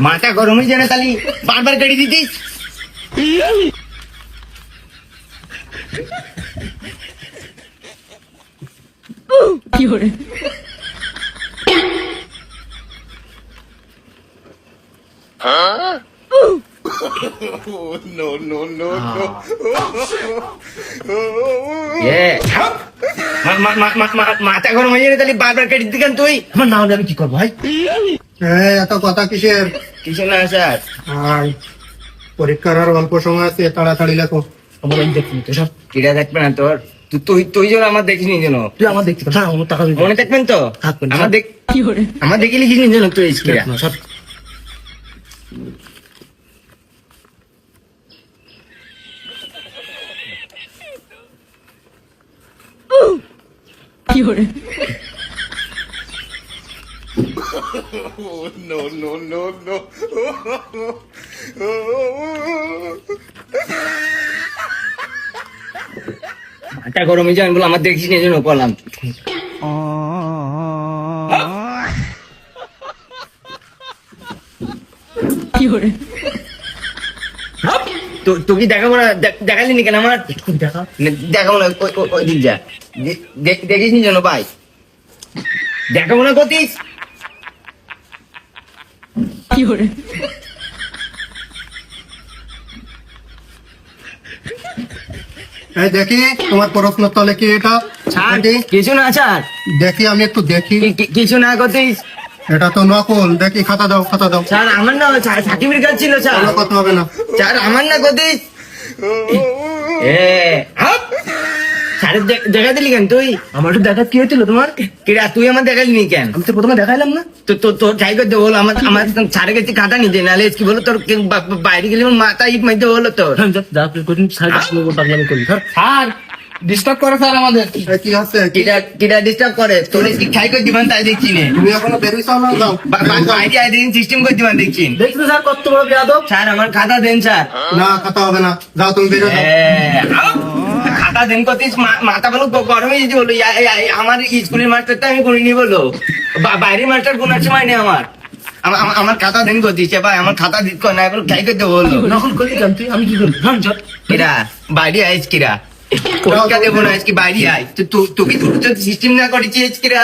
মাথা গরম হয়ে যায় না তালি বারবার গাড়ি দিতিস। মাথা গরম হয়ে যায় না তালি বারবার গাড়ি দিতি কেন তুই? আমার না হলে আমি কি করবো ভাই? এত কথা কিসের? কিছু না স্যার, আর পরীক্ষার আর অল্প সময় আছে, তাড়াতাড়ি লেখো। আমার আমি দেখিনি তো সব। কিরা দেখবে না তোর? তুই তুই যেন আমার দেখিস নি যেন। তুই আমার দেখতে পাস, আমার টাকা দিবি। মনে থাকবেন তো? থাকবেন। আমার দেখে লিখিস নি যেন তুই কিরা। সব মাথা গরম হয়ে যায় বলে আমার দেখিস নি যেন বললাম। তুই দেখাবো না? দেখালি নি কেন আমার? দেখা দেখাবো না, ওই দিক যা। দেখিস নি যেন ভাই, দেখাবো না কতিস। দেখি তোমার প্রশ্ন তলে কি এটা? দেখি, কিছু না স্যার, দেখি আমি একটু দেখি। কিছু না কতিস। এটা তো নকল। দেখি, খাতা দাও, খাতা দাও। স্যার আমার না সার্টিফিকেট কার্ড ছিল স্যার। কোনো কথা হবে না। স্যার আমার না কতিস। স্যারের দেখা দিলি কেন তুই? আমার একটু দেখা কি হয়েছিল তোমার? কিরা তুই আমার দেখালি নি কেন? আমি তো প্রথমে দেখাইলাম না। তোর যাই করতে বল, আমার স্যারের কাছে খাতা নিতে, নাহলে কি বলো তোর বাইরে গেলে মাথা ইট মাইতে বলো তোর। যা কঠিন সাইড আসলে পাগলামি করবি। স্যার ডিস্টার্ব করে স্যার আমাদের। কি আছে? কিরা ডিস্টার্ব করে তোর? খাই করে দিবান তাই দেখছি নে। তুমি এখনো বেরিয়েছ না? যাও। বাইরে আইডিং সিস্টেম করে দিবান দেখছি। দেখছো স্যার কত বড় বেয়াদব? স্যার আমার খাতা দেন স্যার। না, খাতা হবে না। যাও, তুমি বেরো যাও। খাতা দেন কতিস, মাথা বলো গরম হয়ে যেতে বলো। আমার স্কুলের মাস্টারটা আমি করিনি বলো, বাইরের মাস্টার কোনার সময় নেই আমার। আমার খাতা দেন কতিস ভাই, আমার খাতা দিত না, এবার খাই করতে বললো। নকল করলি কেন তুই? আমি কি করবি? কিরা বাইরে আইস কিরা? পরীক্ষা দেবো না আজকে, বাইরে আয়। তুই সিস্টেম না করেছিস কিরা?